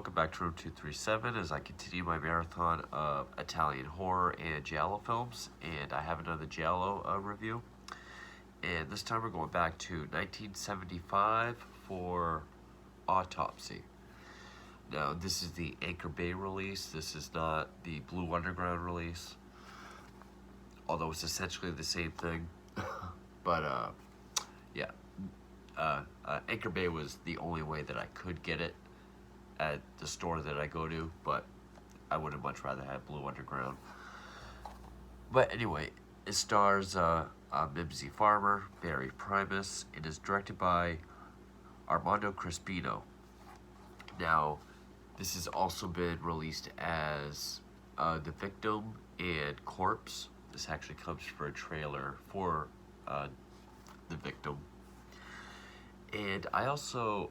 welcome back to Room 237 as I continue my marathon of Italian horror and Giallo films. And I have another Giallo review. And this time we're going back to 1975 for Autopsy. Now, this is the Anchor Bay release. This is not the Blue Underground release. Although it's essentially the same thing. But, yeah. Anchor Bay was the only way that I could get it at the store that I go to, but I would have much rather had Blue Underground. But anyway, it stars Mimsy Farmer, Barry Primus, and is directed by Armando Crispino. Now, this has also been released as The Victim and Corpse. This actually comes for a trailer for The Victim. And I also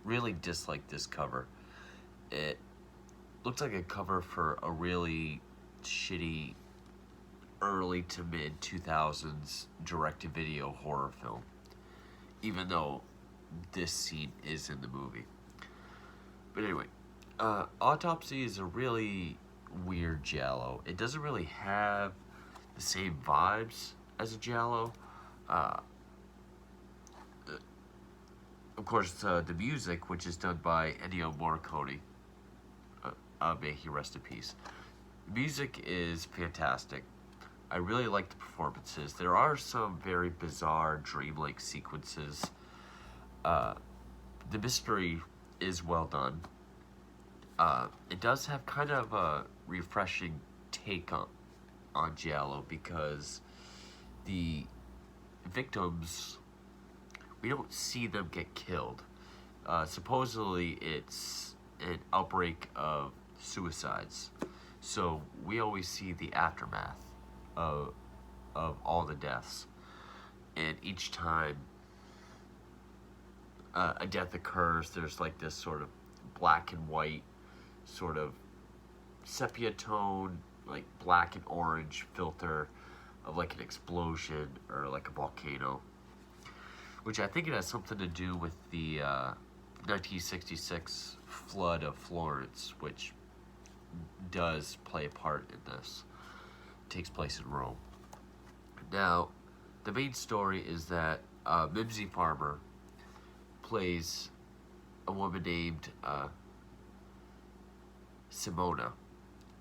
really dislike this cover. It looks like a cover for a really shitty early to mid 2000s direct-to-video horror film, even though this scene is in the movie. But anyway, Autopsy is a really weird Giallo. It doesn't really have the same vibes as a Giallo. Of course, the music, which is done by Ennio Morricone, may he rest in peace. The music is fantastic. I really like the performances. There are some very bizarre, dreamlike sequences. The mystery is well done. It does have kind of a refreshing take on Giallo because the victims, we don't see them get killed. Supposedly it's an outbreak of suicides. So we always see the aftermath of all the deaths. And each time a death occurs, there's like this sort of black and white, sort of sepia tone, like black and orange filter of like an explosion or like a volcano. Which I think it has something to do with the 1966 flood of Florence, which does play a part in this. It takes place in Rome. Now, the main story is that Mimsy Farmer plays a woman named Simona,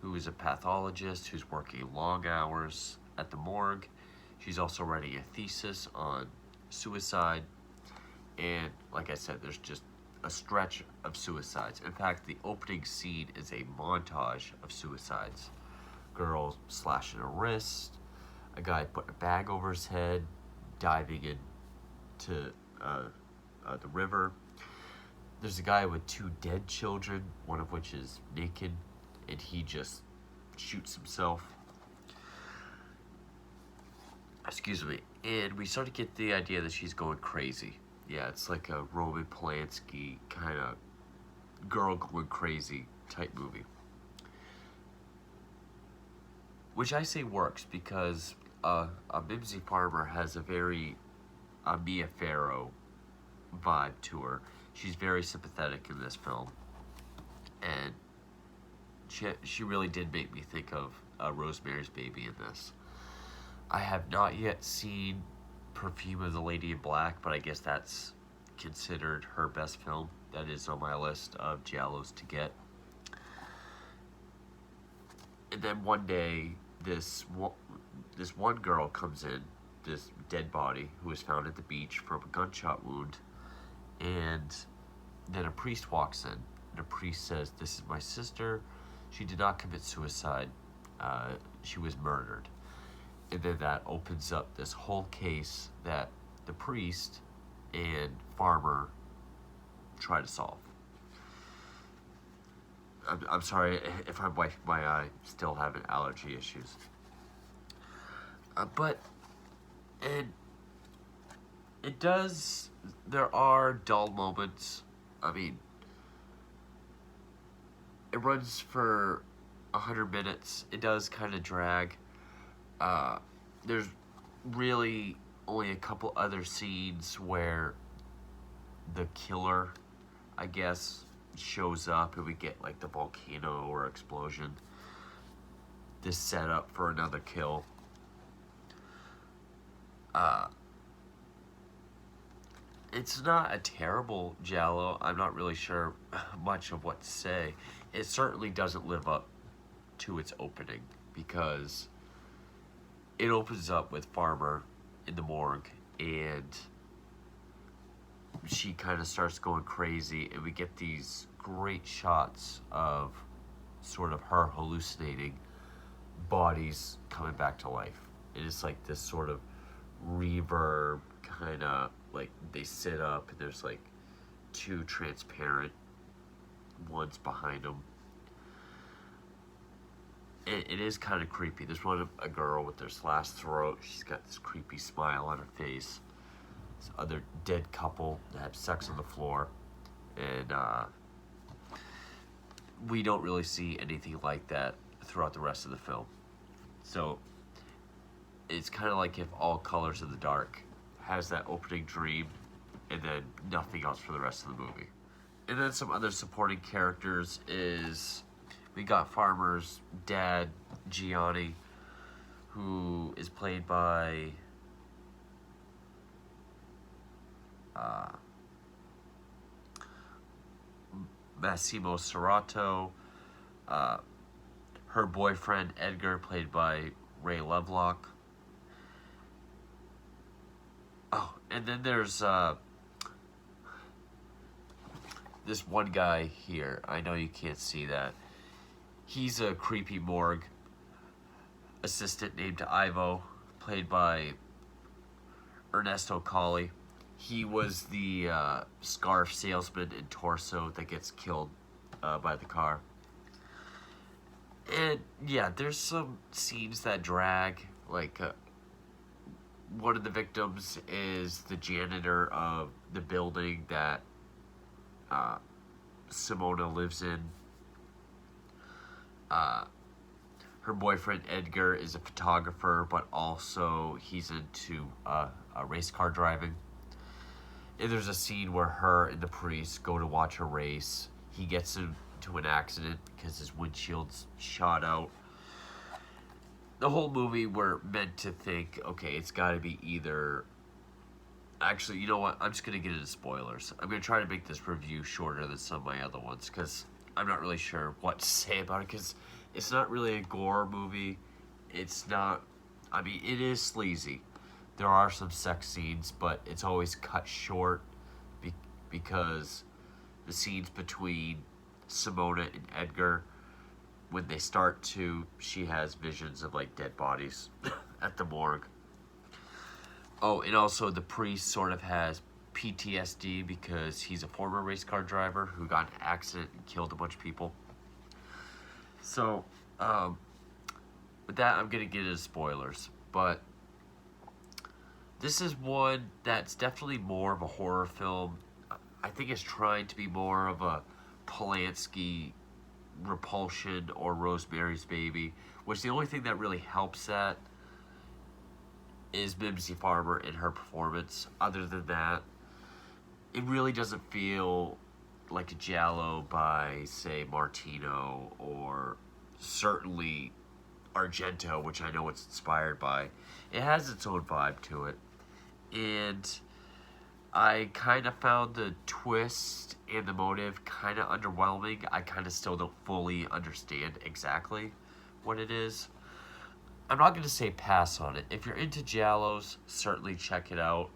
who is a pathologist who's working long hours at the morgue. She's also writing a thesis on suicide, and like I said, there's just a stretch of suicides. In fact, the opening scene is a montage of suicides. Girl slashing a wrist, a guy putting a bag over his head, diving into the river. There's a guy with two dead children, one of which is naked, and he just shoots himself. Excuse me. And we start to get the idea that she's going crazy. Yeah, it's like a Roman Polanski kind of girl going crazy type movie. Which I say works because Mimsy Farmer has a very Mia Farrow vibe to her. She's very sympathetic in this film. And she really did make me think of Rosemary's Baby in this. I have not yet seen Perfume of the Lady in Black, but I guess that's considered her best film. That is on my list of Giallos to get. And then one day, this one girl comes in, this dead body, who was found at the beach from a gunshot wound, and then a priest walks in, and the priest says, "This is my sister. She did not commit suicide. She was murdered." And then that opens up this whole case that the priest and Farmer try to solve. I'm sorry if I'm wiping my eye, still having allergy issues. But it does, there are dull moments. I mean, it runs for 100 minutes. It does kind of drag. There's really only a couple other scenes where the killer, I guess, shows up and we get like the volcano or explosion. This setup for another kill. It's not a terrible Giallo. I'm not really sure much of what to say. It certainly doesn't live up to its opening because it opens up with Farmer in the morgue and she kind of starts going crazy and we get these great shots of sort of her hallucinating bodies coming back to life. It is like this sort of reverb kind of like they sit up and there's like two transparent ones behind them. It is kind of creepy. There's a girl with their slashed throat. She's got this creepy smile on her face. This other dead couple that have sex on the floor. And we don't really see anything like that throughout the rest of the film. So it's kind of like if All Colors of the Dark has that opening dream and then nothing else for the rest of the movie. And then some other supporting characters is we got Farmer's dad, Gianni, who is played by Massimo Serrato. Her boyfriend, Edgar, played by Ray Lovelock. Oh, and then there's this one guy here. I know you can't see that. He's a creepy morgue assistant named Ivo, played by Ernesto Colli. He was the scarf salesman in Torso that gets killed by the car. And yeah, there's some scenes that drag. Like one of the victims is the janitor of the building that Simona lives in. Her boyfriend Edgar is a photographer, but also he's into race car driving. And there's a scene where her and the priest go to watch a race. He gets into an accident because his windshield's shot out. The whole movie we're meant to think, okay, it's got to be either... Actually, you know what? I'm just going to get into spoilers. I'm going to try to make this review shorter than some of my other ones because I'm not really sure what to say about it because it's not really a gore movie. It's not... I mean, it is sleazy. There are some sex scenes, but it's always cut short because the scenes between Simona and Edgar, when they start to, she has visions of like dead bodies at the morgue. Oh, and also the priest sort of has PTSD because he's a former race car driver who got in an accident and killed a bunch of people. So, with that, I'm going to get into spoilers. But this is one that's definitely more of a horror film. I think it's trying to be more of a Polanski Repulsion or Rosemary's Baby, which the only thing that really helps that is Mimsy Farmer in her performance. Other than that, it really doesn't feel like a Giallo by, say, Martino or certainly Argento, which I know it's inspired by. It has its own vibe to it. And I kind of found the twist and the motive kind of underwhelming. I kind of still don't fully understand exactly what it is. I'm not going to say pass on it. If you're into Giallos, certainly check it out.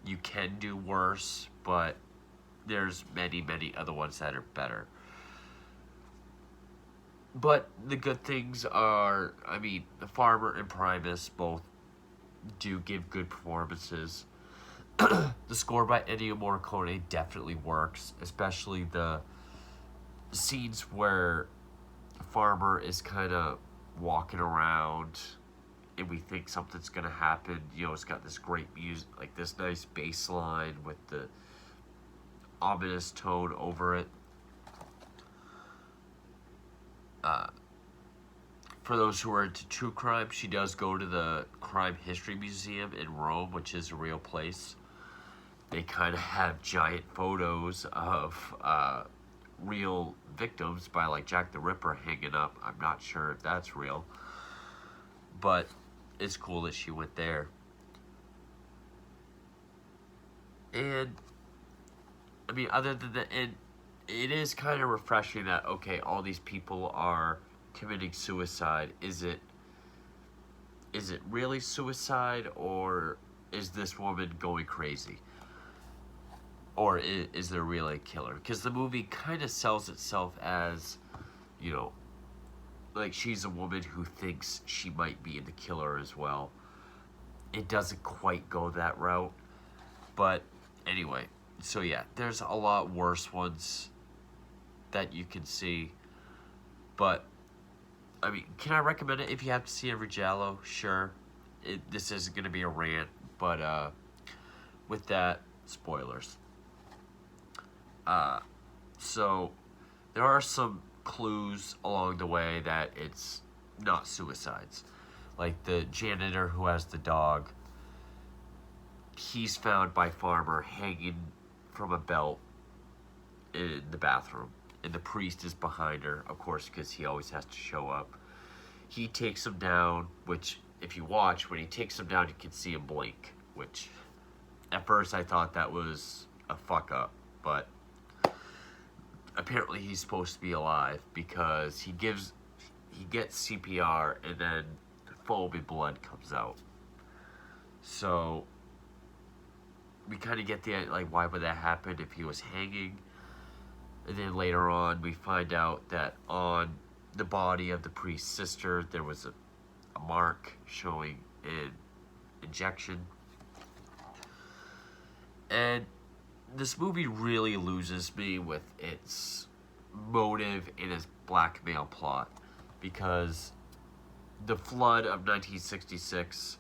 You can do worse, but there's many, many other ones that are better. But the good things are, I mean, the Farmer and Primus both do give good performances. The score by Ennio Morricone definitely works, especially the scenes where Farmer is kind of walking around and we think something's gonna happen. You know, it's got this great music, like this nice bass line with the ominous tone over it. For those who are into true crime, she does go to the Crime History Museum in Rome, which is a real place. They kind of have giant photos of real victims by like Jack the Ripper hanging up. I'm not sure if that's real, but it's cool that she went there. And I mean, other than that, and it is kind of refreshing that, okay, all these people are committing suicide. Is it really suicide, or is this woman going crazy? Or is there really a killer? Because the movie kind of sells itself as, you know, like she's a woman who thinks she might be the killer as well. It doesn't quite go that route. But anyway, so yeah, there's a lot worse ones that you can see. But, I mean, can I recommend it if you have to see every Giallo? Sure. This isn't going to be a rant, but with that, spoilers. So, there are some clues along the way that it's not suicides. Like the janitor who has the dog, he's found by Farmer hanging from a belt in the bathroom. And the priest is behind her, of course, because he always has to show up. He takes him down, which, if you watch, when he takes him down, you can see him blink. Which, at first, I thought that was a fuck up. But apparently he's supposed to be alive, because he gets CPR, and then foam and blood comes out. So we kind of get the, like, why would that happen if he was hanging? And then later on, we find out that on the body of the priest's sister, there was a mark showing an injection. And this movie really loses me with its motive and its blackmail plot, because the flood of 1966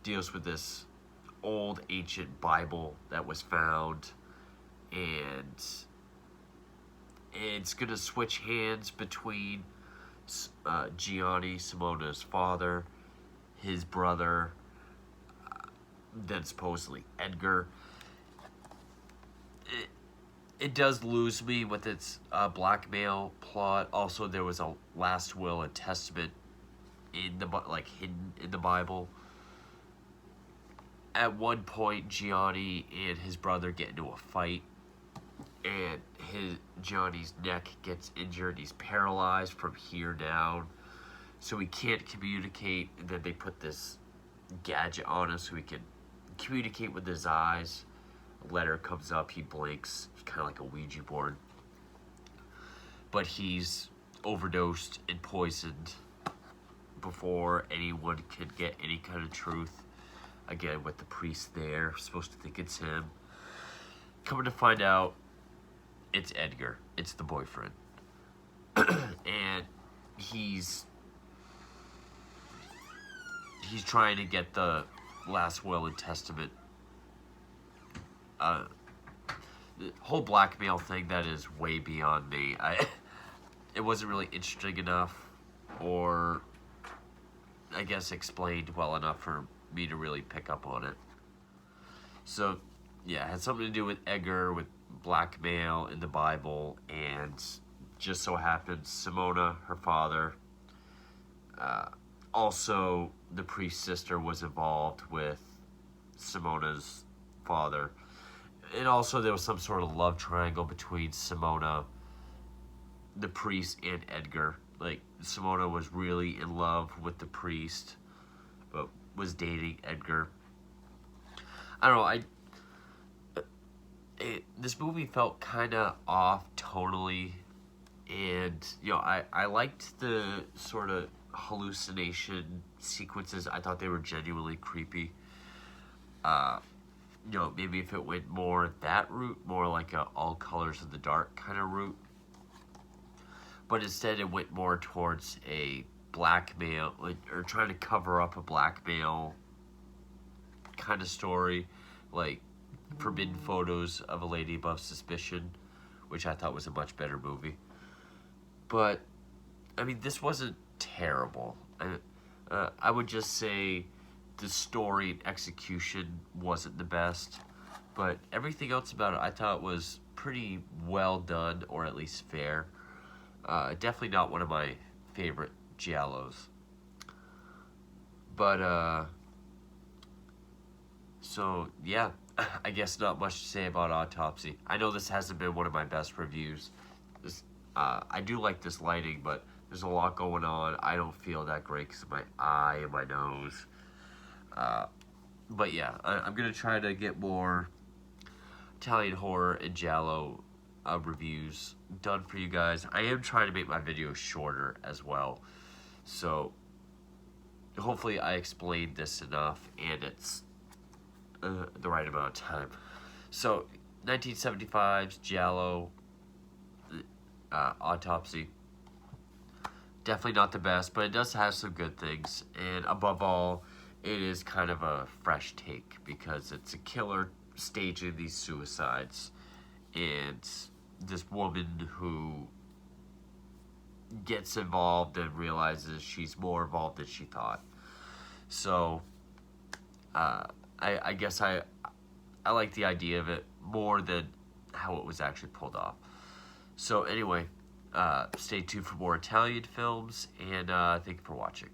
deals with this old ancient Bible that was found, and it's going to switch hands between Gianni, Simona's father, his brother, then supposedly Edgar. It does lose me with its blackmail plot. Also, there was a last will and testament in the hidden in the Bible. At one point, Gianni and his brother get into a fight, and Johnny's neck gets injured. He's paralyzed from here down, so he can't communicate. And then they put this gadget on him so he can communicate with his eyes. A letter comes up, he blinks, kind of like a Ouija board. But he's overdosed and poisoned before anyone can get any kind of truth. Again, with the priest there, supposed to think it's him. Coming to find out, it's Edgar. It's the boyfriend. And he's trying to get the last will and testament. The whole blackmail thing, that is way beyond me. It wasn't really interesting enough, or I guess explained well enough for me to really pick up on it. So, yeah, it had something to do with Edgar, with blackmail in the Bible, and just so happens Simona, her father, also the priest's sister was involved with Simona's father. And also there was some sort of love triangle between Simona, the priest, and Edgar. Like, Simona was really in love with the priest, but was dating Edgar. I don't know, this movie felt kind of off tonally, and, you know, I liked the sort of hallucination sequences. I thought they were genuinely creepy. You know, maybe if it went more that route, more like a all colors of the dark kind of route. But instead it went more towards a blackmail, or trying to cover up a blackmail kind of story, like Forbidden Photos of a Lady Above Suspicion, which I thought was a much better movie. But, I mean, this wasn't terrible. I would just say the story and execution wasn't the best, but everything else about it I thought was pretty well done, or at least fair. Definitely not one of my favorite Giallos. But, so, yeah, I guess not much to say about Autopsy. I know this hasn't been one of my best reviews. I do like this lighting, but there's a lot going on. I don't feel that great because of my eye and my nose. But yeah, I'm going to try to get more Italian horror and Giallo reviews done for you guys. I am trying to make my videos shorter as well. So hopefully I explained this enough and it's the right amount of time. So 1975's Giallo, Autopsy. Definitely not the best, but it does have some good things. And above all, it is kind of a fresh take because it's a killer staging these suicides. And this woman who gets involved and realizes she's more involved than she thought. So, I guess I like the idea of it more than how it was actually pulled off. So anyway, stay tuned for more Italian films, and thank you for watching.